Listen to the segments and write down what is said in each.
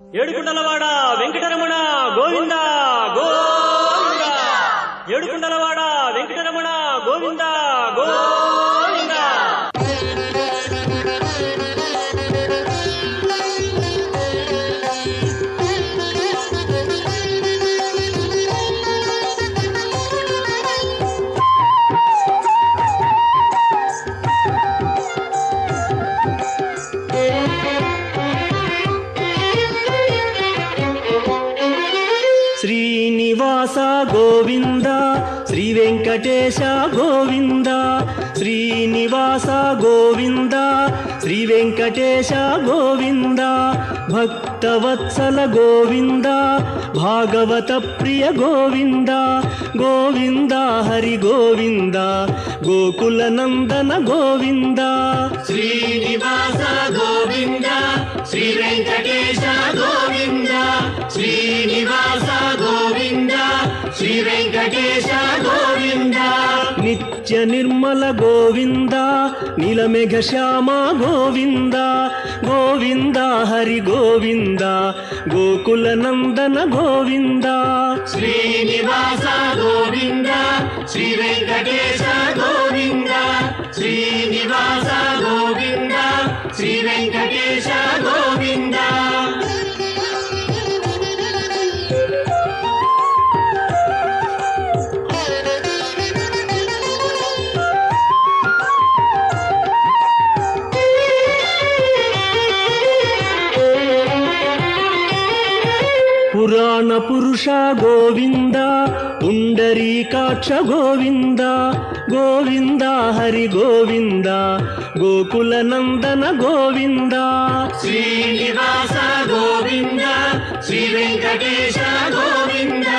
ఏడుకుండలవాడ వెంకటరమణ గోవింద గోవింద. ఏడుకుండలవాడ వెంకటరమణ గోవింద గోవింద. శ్రీనివాస గోవింద శ్రీ వెంకటేశ గోవింద. శ్రీనివాస గోవింద శ్రీ వెంకటేశ గోవింద. భక్తవత్సల గోవింద భాగవత ప్రియ గోవింద. గోవింద హరి గోవింద గోకుల నందన గోవింద. శ్రీనివాస గోవింద శ్రీ వెంకటేశ గోవింద. శ్రీనివాస గోవింద శ్రీ వెంకటేశ గోవింద. నిత్య నిర్మల గోవింద నీలమేఘ శ్యామ గోవింద. గోవింద హరి గోవింద గోకుల నందన గోవింద. శ్రీనివాస గోవింద శ్రీ వెంకటేశ గోవింద. శ్రీనివాస గోవింద శ్రీ వెంకటేశ గోవింద. పురాణ పురుష గోవింద పుండరీకాక్ష గోవింద. గోవింద హరి గోవింద గోకుల నందన గోవింద. శ్రీనివాస గోవింద శ్రీ వెంకటేశ గోవింద.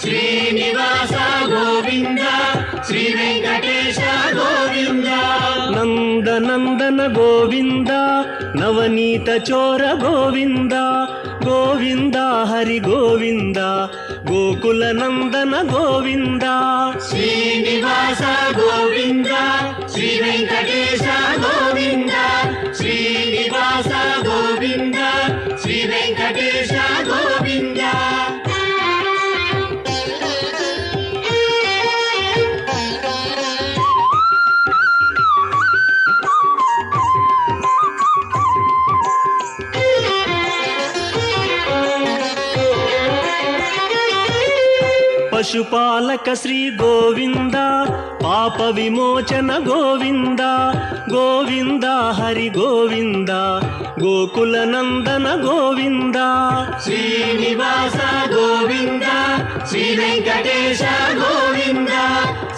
శ్రీనివాస గోవింద శ్రీ వెంకటేశ గోవింద. నందనందన గోవింద నవనీత చోర గోవింద. గోవింద హరి గోవింద గోకుల నందన గోవింద. శ్రీనివాస గోవింద శ్రీ వెంకటేశ గోవింద. శ్రీనివాస గోవింద శ్రీ వెంకటేశ గోవింద. పశుపాలక శ్రీ గోవింద పాప విమోచన గోవింద. గోవింద హరి గోవింద గోకుల నందన గోవింద. శ్రీనివాస గోవింద శ్రీ వెంకటేశ గోవింద.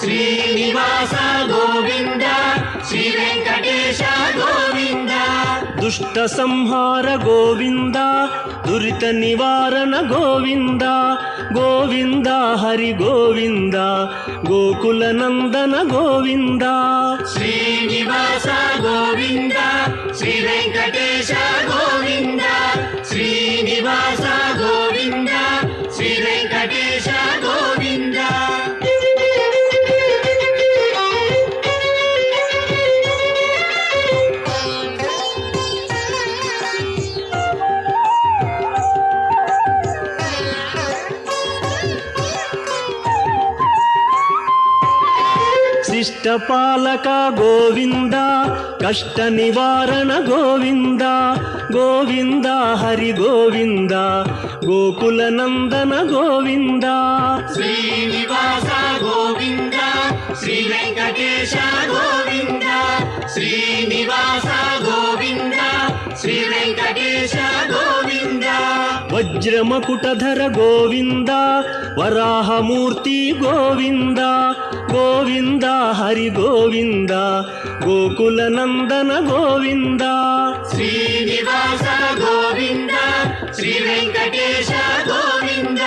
శ్రీనివాస గోవింద శ్రీ వెంకటేశ గోవింద. దుష్ట సంహార గోవింద దురిత నివారణ గోవింద. గోవింద హరి గోవింద గోకుల నందన గోవింద. శ్రీనివాస గోవింద శ్రీ వెంకటేశ గోవింద. శ్రీనివాస గోవింద శ్రీ వెంకటేశ గోవింద. శిష్టపాలక గోవింద కష్ట నివారణ గోవింద. గోవింద హరి గోవింద గోకుల నందన గోవింద. శ్రీనివాస గోవింద శ్రీ వెంకటేశ గోవింద. శ్రీనివాస గోవింద శ్రీ వెంకటేశ గోవింద. వజ్రమకుటధర గోవింద వరాహమూర్తి గోవింద. గోవింద హరి గోవింద గోకుల నందన గోవింద. శ్రీనివాస గోవింద శ్రీ వెంకటేశ గోవింద.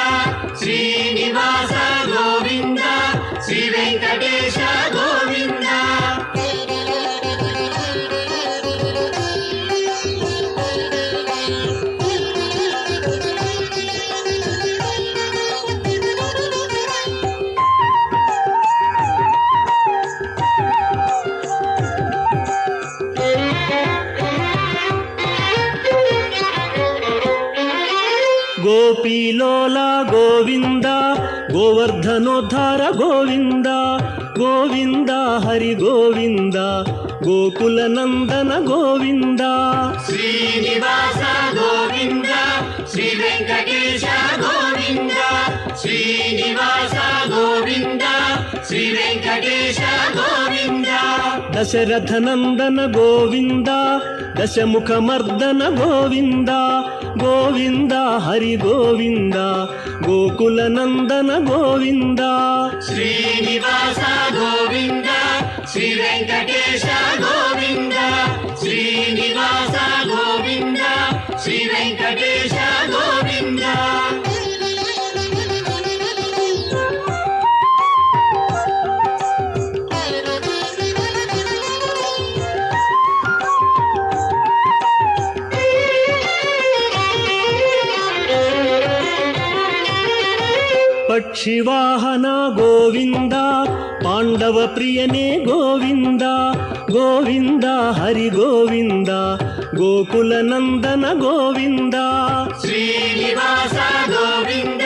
శ్రీనివాస గోవింద శ్రీ వెంకటేశ గోవింద. ಗೋಪೀಲೋಲ ಗೋವಿಂದ ಗೋವರ್ಧನೋದ್ಧಾರ ಗೋವಿಂದ ಗೋವಿಂದ ಹರಿ ಗೋವಿಂದ ಗೋಕುಲ ನಂದನ ಗೋವಿಂದ ಶ್ರೀನಿವಾಸ ಗೋವಿಂದ ಶ್ರೀ ವೆಂಕಟೇಶ ಗೋವಿಂದ ಶ್ರೀನಿವಾಸ ಗೋವಿಂದ ಶ್ರೀ ವೆಂಕಟೇಶ ಗೋವಿಂದ ದಶರಥ ನಂದನ ಗೋವಿಂದ ದಶಮುಖ ಮರ್ದನ ಗೋವಿಂದ ಗೋವಿಂದ ಹರಿ ಗೋವಿಂದ ಗೋಕುಲ ನಂದನ ಗೋವಿಂದ ಶ್ರೀನಿವಾಸ ಗೋವಿಂದ ಶ್ರೀ ವೆಂಕಟೇಶ ಗೋವಿಂದ ಶ್ರೀನಿವಾಸ ಗೋವಿಂದ ಶ್ರೀ ವೆಂಕಟೇಶ ಗೋವಿಂದ ಪಕ್ಷಿವಾಹನ ಗೋವಿಂದ ಪಾಂಡವ ಪ್ರಿಯನೇ ಗೋವಿಂದ ಗೋವಿಂದ ಹರಿ ಗೋವಿಂದ ಗೋಕುಲ ನಂದನ ಗೋವಿಂದ ಶ್ರೀನಿವಾಸ ಗೋವಿಂದ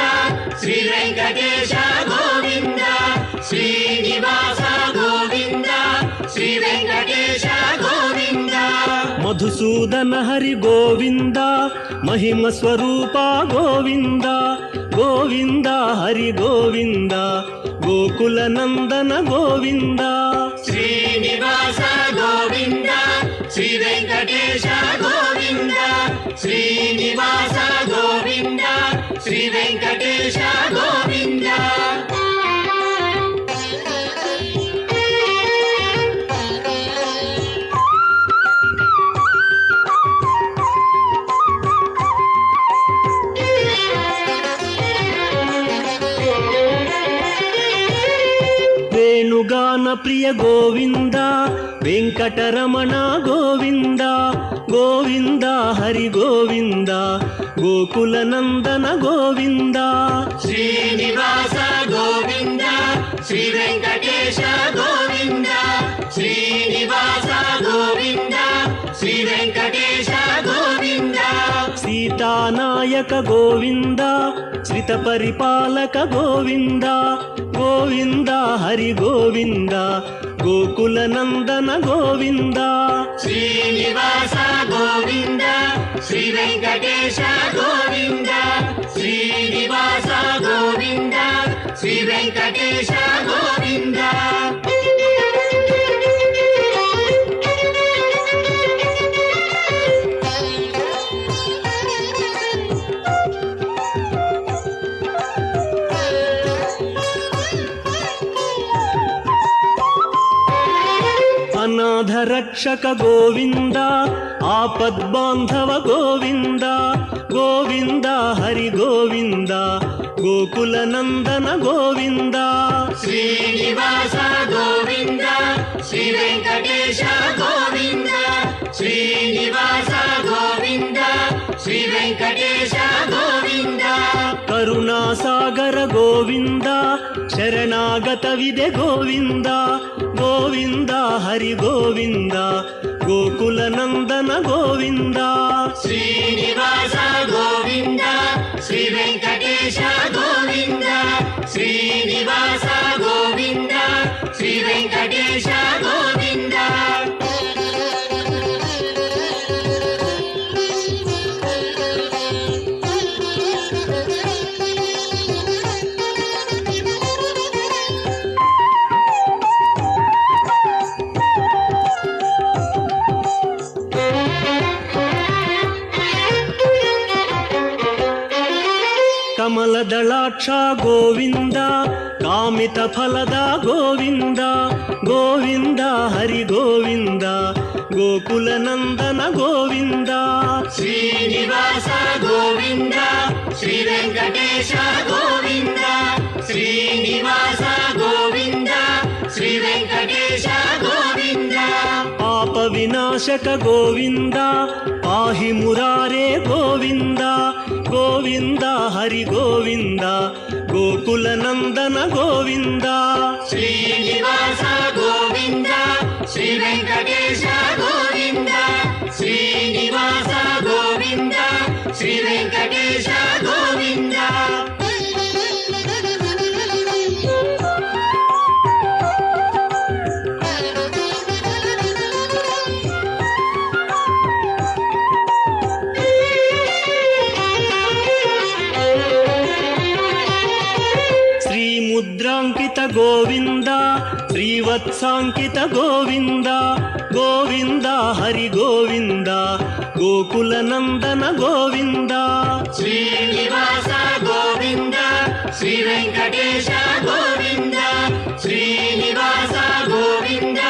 ಶ್ರೀ ವೆಂಕಟೇಶ ಗೋವಿಂದ ಶ್ರೀನಿವಾಸ ಗೋವಿಂದ ಶ್ರೀ ವೆಂಕಟೇಶ ಗೋವಿಂದ ಮಧುಸೂದನ ಹರಿ ಗೋವಿಂದ ಮಹಿಮ ಸ್ವರೂಪ ಗೋವಿಂದ ಗೋವಿಂದ ಹರಿ ಗೋವಿಂದ ಗೋಕುಲ ನಂದನ ಗೋವಿಂದ ಶ್ರೀನಿವಾಸ ಗೋವಿಂದ ಶ್ರೀ ವೆಂಕಟೇಶ ಗೋವಿಂದ ಶ್ರೀನಿವಾಸ ಗೋವಿಂದ ಶ್ರೀ ವೆಂಕಟೇಶ ಗೋವಿಂದ ವೇಣುಗಾನ ಪ್ರಿಯ ಗೋವಿಂದ ವೆಂಕಟರಮಣ ಗೋವಿಂದ ಗೋವಿಂದ ಹರಿ ಗೋವಿಂದ ಗೋಕುಲ ನಂದನ ಗೋವಿಂದ ಶ್ರೀನಿವಾಸ ಗೋವಿಂದ ಶ್ರೀ ವೆಂಕಟೇಶ ಗೋವಿಂದ ಶ್ರೀನಿವಾಸ ಗೋವಿಂದ ಶ್ರೀ ವೆಂಕಟೇಶ ಗೋವಿಂದ ಸೀತಾನಾಯಕ ಗೋವಿಂದ ಶ್ರಿತ ಪರಿಪಾಲಕ ಗೋವಿಂದ ಗೋವಿಂದ ಹರಿ ಗೋವಿಂದ ಗೋಕುಲ ನಂದನ ಗೋವಿಂದ ಶ್ರೀನಿವಾಸ ಗೋವಿಂದ ಶ್ರೀ ವೆಂಕಟೇಶ ಗೋವಿಂದ ಶ್ರೀನಿವಾಸ ಗೋವಿಂದ ಶ್ರೀ ವೆಂಕಟೇಶ ಗೋವಿಂದ ಅನಾಥ ರಕ್ಷಕ ಗೋವಿಂದ ಆಪದ್ಬಾಂಧವ ಗೋವಿಂದ ಗೋವಿಂದ ಹರಿ ಗೋವಿಂದ ಗೋಕುಲ ನಂದನ ಗೋವಿಂದ ಶ್ರೀನಿವಾಸ ಗೋವಿಂದ ಶ್ರೀ ವೆಂಕಟೇಶ ಗೋವಿಂದ ಶ್ರೀನಿವಾಸ ಗೋವಿಂದ ಶ್ರೀ ವೆಂಕಟೇಶ ಗೋವಿಂದ ಕರುಣಾಸಾಗರ ಗೋವಿಂದ ಶರಣಾಗತವಿದೆ ಗೋವಿಂದ ಗೋವಿಂದ ಹರಿ ಗೋವಿಂದ ಗೋಕುಲ ನಂದನ ಗೋವಿಂದ ಶ್ರೀನಿವಾಸ ಗೋವಿಂದ ಶ್ರೀ ವೆಂಕಟೇಶ ಗೋವಿಂದ ಶ್ರೀನಿವಾಸ ಗೋವಿಂದ ಶ್ರೀ ವೆಂಕಟೇಶ ಗೋವಿಂದ ಕಮಲದಳಾಕ್ಷ ಗೋವಿಂದ ಕಾಮಿತ ಫಲದ ಗೋವಿಂದ ಗೋವಿಂದ ಹರಿ ಗೋವಿಂದ ಗೋಕುಲ ನಂದನ ಗೋವಿಂದ ಶ್ರೀನಿವಾಸ ಗೋವಿಂದ ಶ್ರೀ ವೆಂಕಟೇಶ ಗೋವಿಂದ ಶ್ರೀನಿವಾಸ ಗೋವಿಂದ ಶ್ರೀ ವೆಂಕಟೇಶ ಗೋವಿಂದ ಪಾಪ ವಿನಾಶಕ ಗೋವಿಂದ ಪಾಹಿ ಮುರಾರೇ ಗೋವಿಂದ ಗೋವಿಂದ ಹರಿ ಗೋವಿಂದ ಗೋಕುಲ ನಂದನ ಗೋವಿಂದ ಶ್ರೀನಿವಾಸ ಗೋವಿಂದ ಶ್ರೀ ವೆಂಕಟೇಶ ಗೋವಿಂದ ಶ್ರೀನಿವಾಸ ಗೋವಿಂದ ಶ್ರೀ ವೆಂಕಟೇಶ ಗೋವಿಂದ ಗೋವಿಂದ ಶ್ರೀವತ್ಸಾಂಕಿತ ಗೋವಿಂದ ಗೋವಿಂದ ಹರಿ ಗೋವಿಂದ ಗೋಕುಲ ನಂದನ ಗೋವಿಂದ ಶ್ರೀನಿವಾಸ ಗೋವಿಂದ ಶ್ರೀ ವೆಂಕಟೇಶ ಗೋವಿಂದ ಶ್ರೀನಿವಾಸ ಗೋವಿಂದ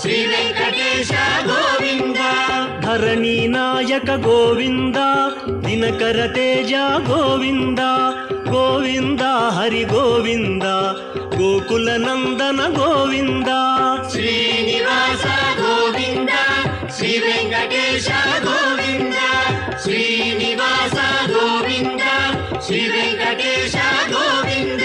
ಶ್ರೀ ವೆಂಕಟೇಶ ಗೋವಿಂದ ಧರಣಿ ನಾಯಕ ಗೋವಿಂದ ದಿನಕರ ತೇಜ ಗೋವಿಂದ ಗೋವಿಂದ ಹರಿ ಗೋವಿಂದ ಗೋಕುಲ ನಂದನ ಗೋವಿಂದ ಶ್ರೀನಿವಾಸ ಗೋವಿಂದ ಶ್ರೀ ವೆಂಕಟೇಶ ಗೋವಿಂದ ಶ್ರೀನಿವಾಸ ಗೋವಿಂದ ಶ್ರೀ ವೆಂಕಟೇಶ ಗೋವಿಂದ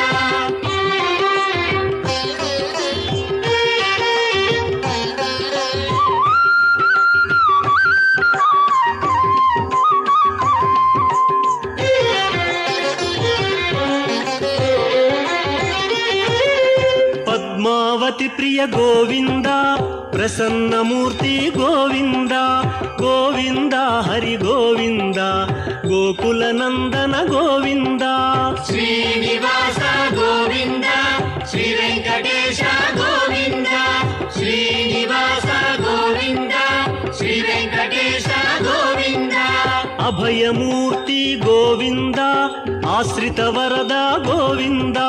ಪದ್ಮಾವತಿ ಪ್ರಿಯ ಗೋವಿಂದ ಪ್ರಸನ್ನ ಮೂರ್ತಿ ಗೋವಿಂದ ಗೋವಿಂದ ಹರಿ ಗೋವಿಂದ ಗೋಕುಲ ನಂದನ ಗೋವಿಂದ ಶ್ರೀನಿವಾಸ ಗೋವಿಂದ ಶ್ರೀ ವೆಂಕಟೇಶ ಗೋವಿಂದ ಶ್ರೀನಿವಾಸ ಗೋವಿಂದ ಶ್ರೀ ವೆಂಕಟೇಶ ಗೋವಿಂದ ಅಭಯಮೂರ್ತಿ ಗೋವಿಂದ ಆಶ್ರಿತ ವರದ ಗೋವಿಂದ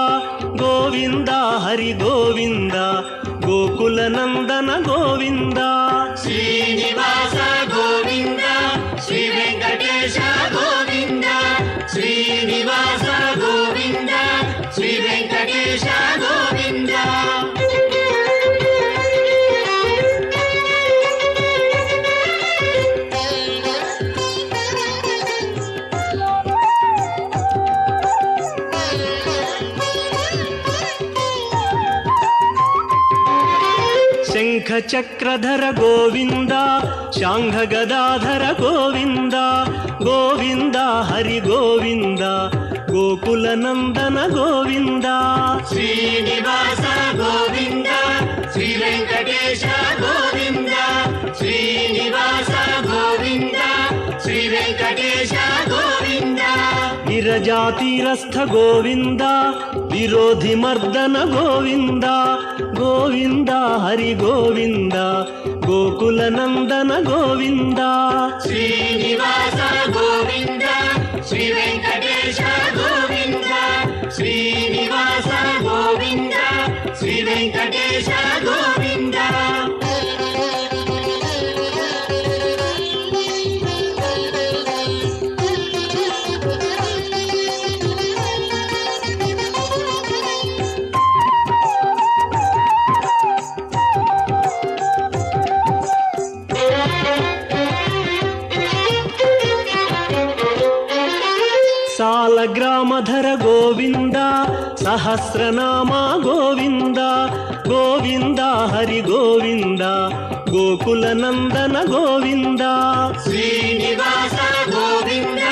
ಗೋವಿಂದ ಹರಿ ಗೋವಿಂದ ಗೋಕುಲ ನಂದನ ಗೋವಿಂದ ಶ್ರೀನಿವಾಸ ಗೋವಿಂದ ಶ್ರೀ ವೆಂಕಟೇಶ ಗೋವಿಂದ ಶ್ರೀನಿವಾಸ ಗೋವಿಂದ ಶ್ರೀ ವೆಂಕಟೇಶ ಗೋವಿಂದ ಶಂಖ ಚಕ್ರಧರ ಗೋವಿಂದ ಶಾಂಘ ಗದಾಧರ ಗೋವಿಂದ ಗೋವಿಂದ ಹರಿ ಗೋವಿಂದ ಗೋಕುಲ ನಂದನ ಗೋವಿಂದ ಶ್ರೀನಿವಾಸ ಗೋವಿಂದ ಶ್ರೀ ವೆಂಕಟೇಶ ಗೋವಿಂದ ಶ್ರೀನಿವಾಸ ಗೋವಿಂದ ಶ್ರೀ ವೆಂಕಟೇಶ ಗೋವಿಂದ ವಿರಜಾತಿರಸ್ಥ ಗೋವಿಂದ ವಿರೋಧಿ ಮರ್ದನ ಗೋವಿಂದ ಗೋವಿಂದ ಹರಿ ಗೋವಿಂದ ಗೋಕುಲ ನಂದನ ಗೋವಿಂದ ಶ್ರೀನಿವಾಸ ಗೋವಿಂದ ಶ್ರೀ ವೆಂಕಟೇಶ ಗೋವಿಂದ ಶ್ರೀನಿವಾಸ ಗೋವಿಂದ ಶ್ರೀ ವೆಂಕಟೇಶ ಗೋವಿಂದ ಸಾಲಗ್ರಾಮಧರ ಗೋವಿಂದ ಸಹಸ್ರನಾಮ ಗೋವಿಂದ ಗೋವಿಂದ ಹರಿ ಗೋವಿಂದ ಗೋಕುಲ ನಂದನ ಗೋವಿಂದ ಶ್ರೀನಿವಾಸ ಗೋವಿಂದ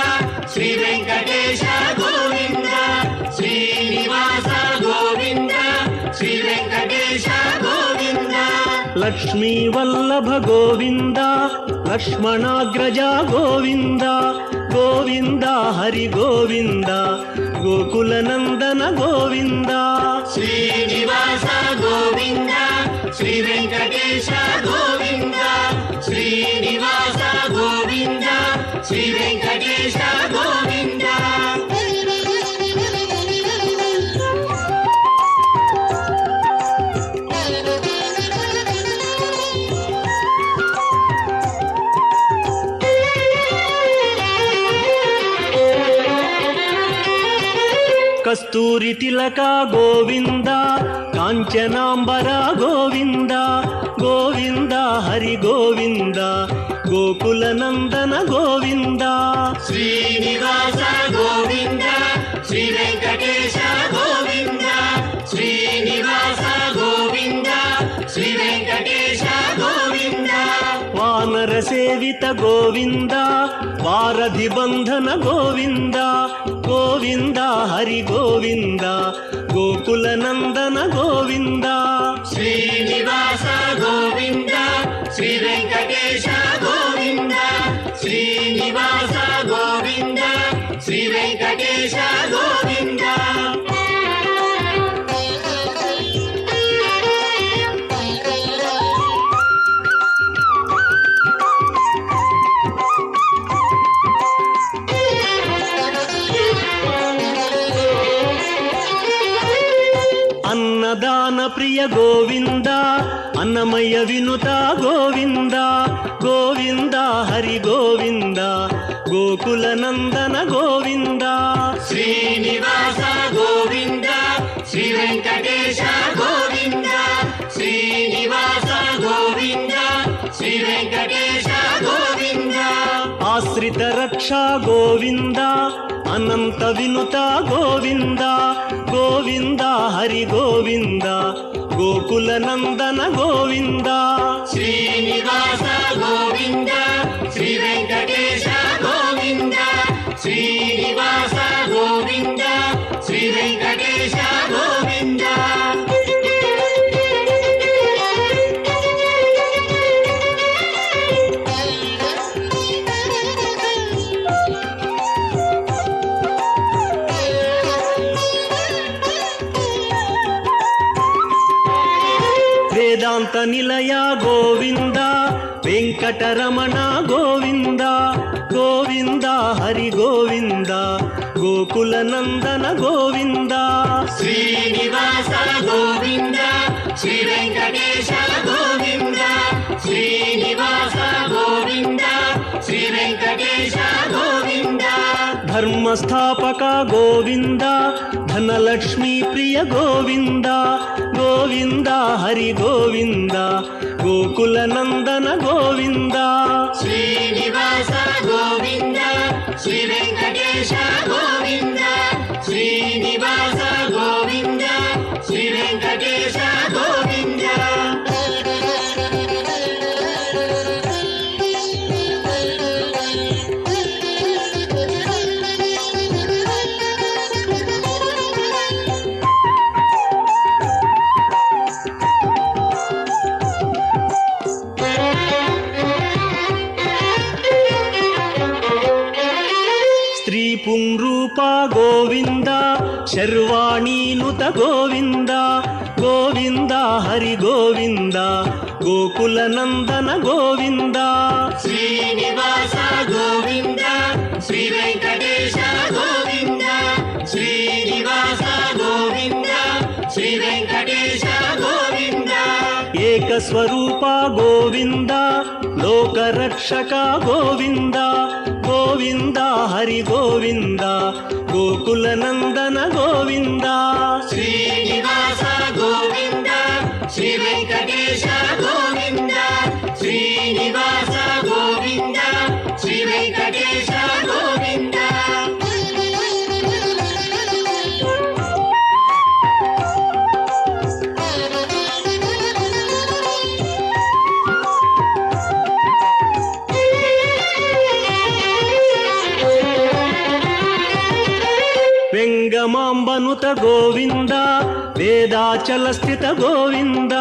ಶ್ರೀ ವೆಂಕಟೇಶ ಗೋವಿಂದ ಶ್ರೀನಿವಾಸ ಗೋವಿಂದ ಶ್ರೀ ವೆಂಕಟೇಶ ಗೋವಿಂದ ಲಕ್ಷ್ಮೀ ವಲ್ಲಭ ಗೋವಿಂದ ಲಕ್ಷ್ಮಣಾಗ್ರಜ ಗೋವಿಂದ ಗೋವಿಂದ ಹರಿ ಗೋವಿಂದ ಗೋಕುಲ ನಂದನ ಗೋವಿಂದ ಶ್ರೀನಿವಾಸ ಗೋವಿಂದ ಶ್ರೀ ವೆಂಕಟೇಶ ಗೋವಿಂದ ಶ್ರೀನಿವಾಸ ಗೋವಿಂದ ಶ್ರೀ ವೆಂಕಟೇಶ ಗೋವಿಂದ ಕಸ್ತೂರಿ ತಿಲಕ ಗೋವಿಂದ ಕಾಂಚನಾಂಬರ ಗೋವಿಂದ ಗೋವಿಂದ ಹರಿ ಗೋವಿಂದ ಗೋಕುಲ ನಂದನ ಗೋವಿಂದ ಶ್ರೀನಿವಾಸ ಗೋವಿಂದ ಶ್ರೀ ವೆಂಕಟೇಶ ಗೋವಿಂದ ಶ್ರೀನಿವಾಸ ಗೋವಿಂದ ಶ್ರೀ ವೆಂಕಟೇಶ ಗೋವಿಂದ ವಾನರ ಸೇವಿತ ಗೋವಿಂದ ವಾರಧಿ ಬಂಧನ ಗೋವಿಂದ ಗೋವಿಂದ ಹರಿ ಗೋವಿಂದ ಗೋಕುಲ ನಂದನ ಗೋವಿಂದ ಶ್ರೀನಿವಾಸ ಗೋವಿಂದ ಶ್ರೀ ವೆಂಕಟೇಶ ಗೋವಿಂದ ಶ್ರೀನಿವಾಸ ಗೋವಿಂದ ಶ್ರೀ ವೆಂಕಟೇಶ ಗೋವಿಂದ ప్రియ గోవింద అన్నమయ్య వినుత గోవింద గోవింద హరి గోవింద గోకుల నందన గోవింద శ్రీనివాస గోవింద శ్రీ వెంకటేశ గోవింద శ్రీనివాస గోవింద శ్రీ వెంకటేశ గోవింద ఆశ్రిత రక్ష గోవింద అనంత వినుత గోవింద గోవింద హరి గోవింద గోకుల నందన గోవింద శ్రీనివాస గోవింద శ్రీ వెంకటేశ గోవింద శ్రీనివాస గోవింద శ్రీ వెంకటేశ గోవింద వేదాంత నిలయ గోవింద వెంకటరమణ గోవింద గోవింద హరి గోవింద గోకుల నందన గోవింద శ్రీనివాస గోవింద శ్రీ వెంకటేశ గోవింద శ్రీనివాస గోవింద శ్రీ వెంకటేశ గోవింద ధర్మస్థాపక గోవింద ధనలక్ష్మీ ప్రియ గోవింద గోవింద హరి గోవింద గోకుల నందన గోవింద శ్రీనివాస గోవింద శ్రీ వెంకటేశ గోవింద శ్రీనివాస గోవింద శ్రీ వెంకటేశ గోవింద స్త్రీ పుంరూప గోవింద శర్వాణీనుత గోవింద గోవింద హరి గోవింద గోకుల నందన గోవింద శ్రీనివాస గోవింద శ్రీ వెంకటేశ గోవింద శ్రీనివాస గోవింద శ్రీ వెంకటేశ గోవింద ఏకస్వరూప గోవింద లోకరక్షక గోవింద గోవింద హరి గోవింద గోకుల నందన గోవింద శ్రీనివాస గోవింద శ్రీ వెంకటేశ గోవింద శ్రీనివాస గోవింద శ్రీ వెంకటేశ గోవింద వెంగమాంబనుత గోవింద వేదాచల స్థిత గోవింద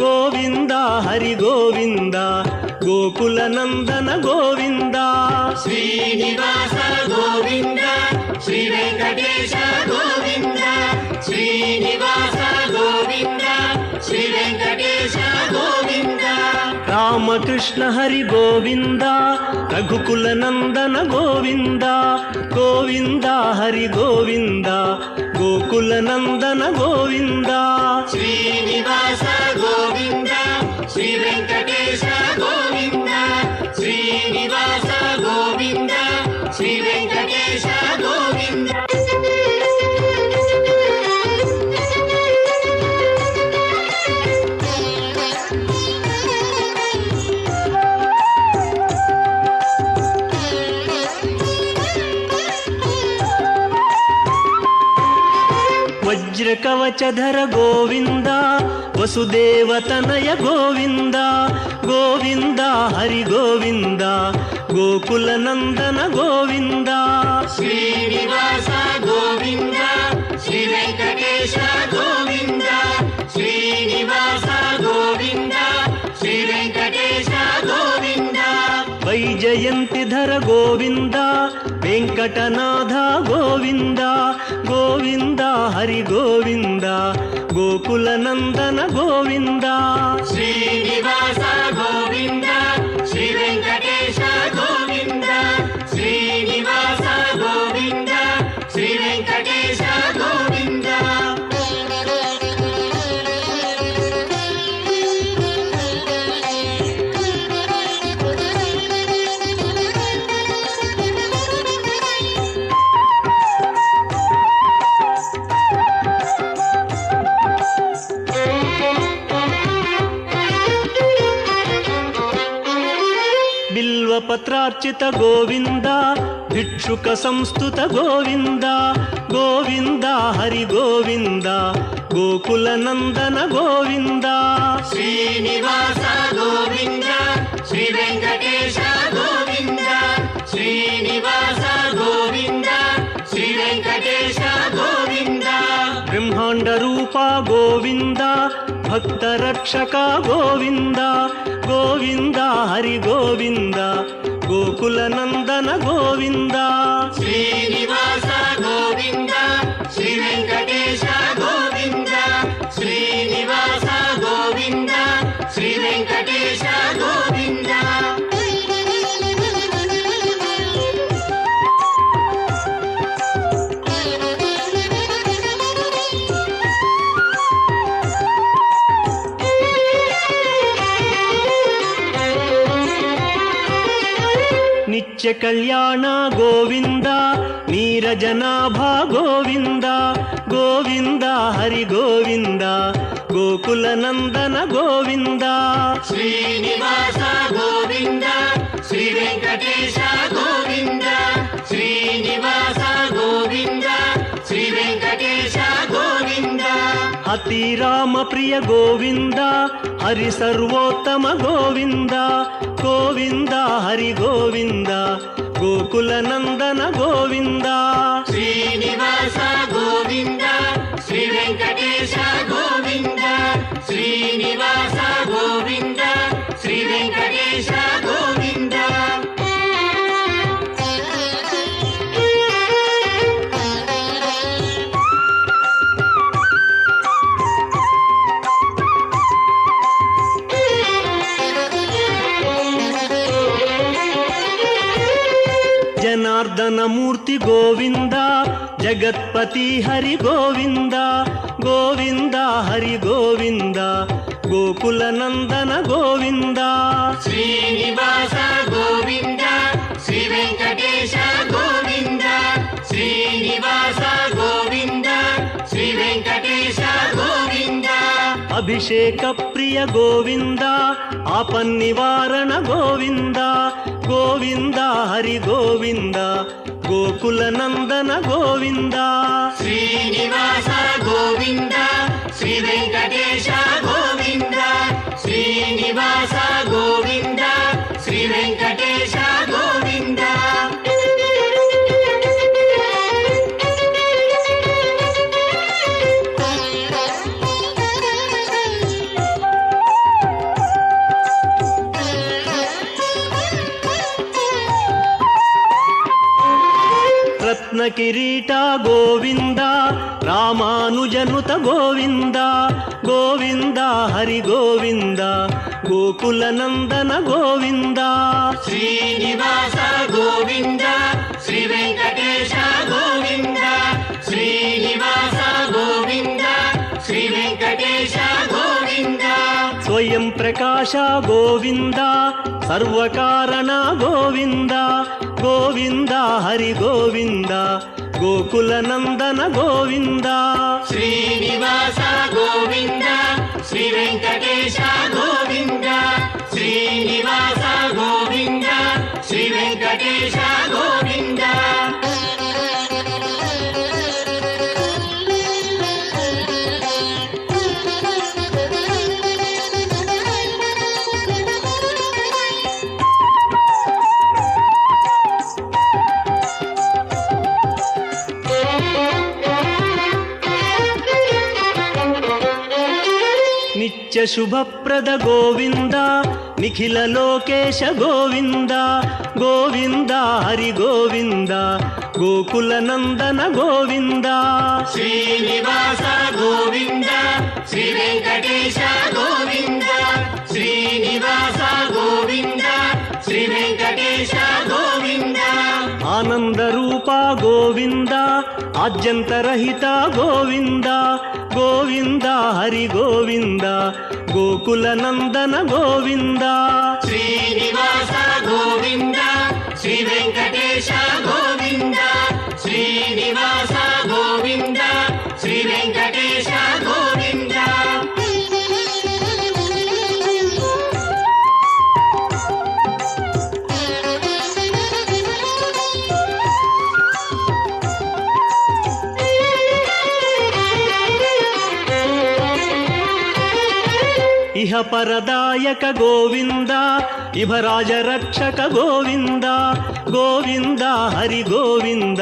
గోవింద హరి గోవింద గోకుల నందన గోవింద శ్రీనివాస గోవింద శ్రీ వెంకటేశ గోవింద శ్రీనివాస గోవింద శ్రీ వెంకటేశ గోవింద రామకృష్ణ హరి గోవింద రఘుకుల నందన గోవింద గోవింద హరి గోవింద గోకుల నందన గోవింద శ్రీనివాస గోవింద శ్రీ వెంకటేశ గోవింద శ్రీనివాస గోవింద శ్రీ వెంకటేశ గోవింద వజ్రకవచధర గోవింద వసుదేవతనయ గోవింద గోవింద హరి గోవింద గోకుల నందన గోవింద శ్రీనివాస గోవింద శ్రీ వెంకటేశ గోవింద శ్రీనివాస గోవింద శ్రీ వెంకటేశ గోవింద వైజయంతిధర గోవింద వెంకటనాథ గోవింద గోవింద హరి గోవింద గోకుల నందన గోవింద శ్రీనివాస గోవింద శ్రీ వెంకటేశ గోవింద శ్రీనివాస గోవింద శ్రీ వెంకటేశ గోవింద ಮಂತ್ರಾರ್ಚಿತ ಗೋವಿಂದ ಭಿಕ್ಷುಕ ಸಂಸ್ತುತ ಗೋವಿಂದ ಗೋವಿಂದ ಹರಿ ಗೋವಿಂದ ಗೋಕುಲ ನಂದನ ಗೋವಿಂದ ಶ್ರೀನಿವಾಸ ಗೋವಿಂದ ಶ್ರೀ ವೆಂಕಟೇಶ ಗೋವಿಂದ ಶ್ರೀನಿವಾಸ ಗೋವಿಂದ ಶ್ರೀ ವೆಂಕಟೇಶ ಗೋವಿಂದ ಬ್ರಹ್ಮಾಂಡ ರೂಪ ಗೋವಿಂದ ಭಕ್ತ ರಕ್ಷಕ ಗೋವಿಂದ ಗೋವಿಂದ ಹರಿ ಗೋವಿಂದ ಗೋಕುಲ ನಂದನ ಗೋವಿಂದ ಶ್ರೀನಿವಾಸ ಗೋವಿಂದ ಶ್ರೀ ವೆಂಕಟೇಶ ಗೋವಿಂದ ಶ್ರೀನಿವಾಸ ಗೋವಿಂದ ಶ್ರೀ ವೆಂಕಟೇಶ ಗೋವಿಂದ ನಿತ್ಯ ಕಲ್ಯಾಣ ಗೋವಿಂದ ನೀರಜನಾಭ ಗೋವಿಂದ ಗೋವಿಂದ ಹರಿ ಗೋವಿಂದ ಗೋಕುಲ ನಂದನ ಗೋವಿಂದ ಶ್ರೀನಿವಾಸ ಗೋವಿಂದ ಶ್ರೀ ವೆಂಕಟೇಶ ಗೋವಿಂದ ಶ್ರೀನಿವಾಸ ಗೋವಿಂದ ಶ್ರೀ ವೆಂಕಟೇಶ ಗೋವಿಂದ ಅತಿ ರಾಮ ಪ್ರಿಯ ಗೋವಿಂದ ಹರಿ ಸರ್ವೋತ್ತಮ ಗೋವಿಂದ ಗೋವಿಂದ ಹರಿ ಗೋವಿಂದ ಗೋಕುಲ ನಂದನ ಗೋವಿಂದ ಶ್ರೀನಿವಾಸ ಗೋವಿಂದ ಶ್ರೀ ವೆಂಕಟೇಶ ಗೋವಿಂದ ಶ್ರೀನಿವಾಸ ಗೋವಿಂದ ಶ್ರೀ ವೆಂಕಟೇಶ ಗೋವಿಂದ ಜನಾರ್ದನ ಮೂರ್ತಿ ಗೋವಿಂದ ಜಗತ್ಪತಿ ಹರಿ ಗೋವಿಂದ ಗೋವಿಂದ ಹರಿ ಗೋವಿಂದ ಗೋಕುಲ ನಂದನ ಗೋವಿಂದ ಶ್ರೀನಿವಾಸ ಗೋವಿಂದ ಶ್ರೀ ವೆಂಕಟೇಶ ಗೋವಿಂದ ಶ್ರೀನಿವಾಸ ಗೋವಿಂದ ಶ್ರೀ ವೆಂಕಟೇಶ ಗೋವಿಂದ ಅಭಿಷೇಕ ಪ್ರಿಯ ಗೋವಿಂದ ಆಪನ್ನಿವಾರಣ ಗೋವಿಂದ ಗೋವಿಂದ ಹರಿ ಗೋವಿಂದ ಗೋಕುಲ ನಂದನ ಗೋವಿಂದ ಶ್ರೀನಿವಾಸ ಗೋವಿಂದ ಶ್ರೀ ವೆಂಕಟೇಶ ಗೋವಿಂದ ಶ್ರೀನಿವಾಸ ಗೋವಿಂದ ಶ್ರೀ ವೆಂಕಟೇಶ ಗೋವಿಂದ ರತ್ನ ಕಿರೀಟ ಗೋವಿಂದ ರಾಮಾನುಜನುತ ಗೋವಿಂದ ಗೋವಿಂದ ಹರಿ ಗೋವಿಂದ ಗೋಕುಲ ನಂದನ ಗೋವಿಂದ ಶ್ರೀನಿವಾಸ ಗೋವಿಂದ ಶ್ರೀ ವೆಂಕಟೇಶ ಗೋವಿಂದ ಶ್ರೀನಿವಾಸ ಗೋವಿಂದ ಶ್ರೀ ವೆಂಕಟೇಶ ಗೋವಿಂದ ಸ್ವಯಂ ಪ್ರಕಾಶ ಗೋವಿಂದ ಸರ್ವಕಾರಣ ಗೋವಿಂದ ಗೋವಿಂದ ಹರಿ ಗೋವಿಂದ ಗೋಕುಲ ನಂದನ ಗೋವಿಂದ ಶ್ರೀನಿವಾಸ ಗೋವಿಂದ ಶ್ರೀ ವೆಂಕಟೇಶ ಗೋವಿಂದ ಶ್ರೀನಿವಾಸ ಗೋವಿಂದ ಶ್ರೀ ವೆಂಕಟೇಶ ಗೋವಿಂದ ನಿತ್ಯ ಶುಭಪ್ರದ ಗೋವಿಂದ ನಿಖಿಲ ಲೋಕೇಶ ಗೋವಿಂದ ಗೋವಿಂದ ಹರಿ ಗೋವಿಂದ ಗೋಕುಲ ನಂದನ ಗೋವಿಂದ ಶ್ರೀನಿವಾಸ ಗೋವಿಂದ ಶ್ರೀ ವೆಂಕಟೇಶ ಗೋವಿಂದ ಶ್ರೀನಿವಾಸ ಗೋವಿಂದ ಶ್ರೀ ವೆಂಕಟೇಶ ಗೋವಿಂದ ಆನಂದ ರೂಪ ಗೋವಿಂದ ಆದ್ಯಂತರಹಿತ ಗೋವಿಂದ ಗೋವಿಂದ ಹರಿ ಗೋವಿಂದ ಗೋಕುಲ ನಂದನ ಗೋವಿಂದ ಶ್ರೀನಿವಾಸ ಗೋವಿಂದ ಶ್ರೀ ವೆಂಕಟೇಶ ಗೋವಿಂದ ಶ್ರೀನಿವಾಸ ಗೋವಿಂದ ಶ್ರೀ ವೆಂಕಟೇಶ ಗೋವಿಂದ ఇహ పరదాయక గోవింద ఇభరాజ రక్షక గోవింద గోవింద హరి గోవింద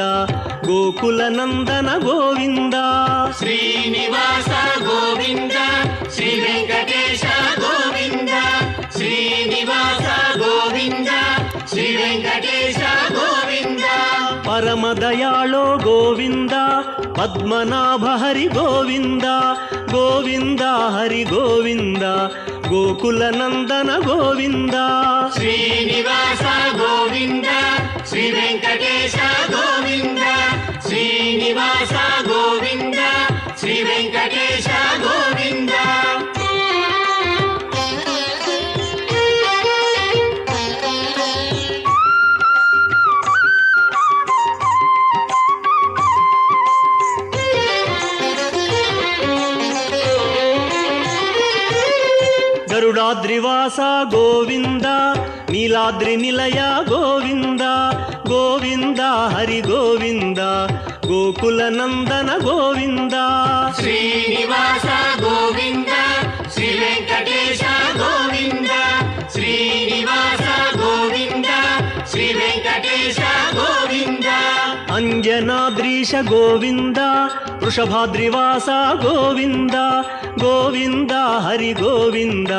గోకుల నందన గోవింద శ్రీనివాస గోవింద శ్రీ వెంకటేశ గోవింద శ్రీనివాస గోవింద శ్రీ వెంకటేశ గోవింద పరమదయాళో గోవింద పద్మనాభ హరి గోవింద గోవింద హరి గోవింద గోకుల నందన గోవింద శ్రీనివాస గోవింద శ్రీ వెంకటేశ గోవింద శ్రీనివాస గోవింద శ్రీ వెంకటేశ గోవింద గరుడాద్రివాస గోవింద నీలాద్రి నిలయ గోవింద గోవింద హరి గోవింద గోకుల నందన గోవింద శ్రీనివాస గోవింద శ్రీ వెంకటేశ గోవింద శ్రీనివాస గోవింద శ్రీ వెంకటేశ గోవింద అంజనాద్రీశ గోవింద వృషభాద్రివాస గోవింద గోవింద హరి గోవింద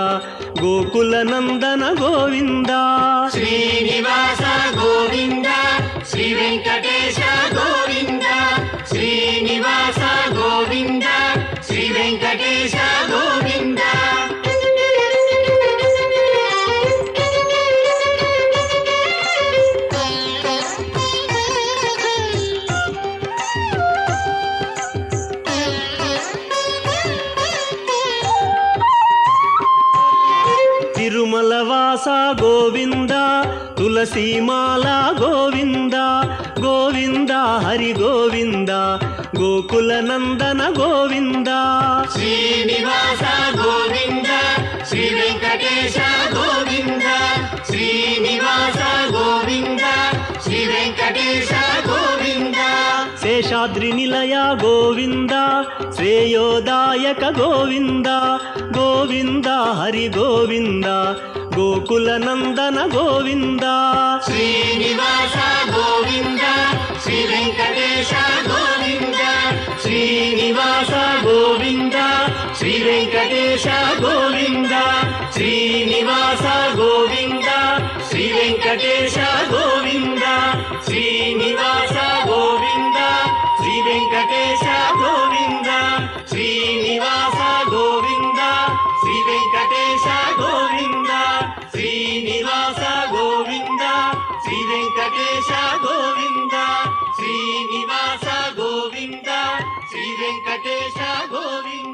గోకుల నందన గోవింద శ్రీనివాస గోవింద శ్రీ వెంకటేశ గోవింద శ్రీనివాస గోవింద శ్రీ వెంకటేశ గోవింద తిరుమలవాస గోవింద తులసీమాల గోవింద గోవింద హరి గోవింద గోకుల నందన గోవింద శ్రీనివాస గోవింద శ్రీ వెంకటేశ గోవింద శ్రీనివాస గోవింద శ్రీ వెంకటేశ గోవింద శేషాద్రి నిలయ గోవింద శ్రేయోదాయక గోవింద గోవింద హరి గోవింద గోకుల నందన గోవింద శ్రీనివాస గోవింద శ్రీ వెంకటేశ గోవింద శ్రీనివాస గోవింద శ్రీ వెంకటేశ గోవింద శ్రీనివాస గోవింద శ్రీ వెంకటేశ గోవింద శ్రీనివాస గోవింద శ్రీ వెంకటేశ గోవింద శ్రీనివాస గోవింద శ్రీ వెంకటేశ గోవింద శ్రీనివాస గోవింద శ్రీ వెంకటేశ గోవింద శ్రీనివాస గోవింద శ్రీ వెంకటేశ గోవింద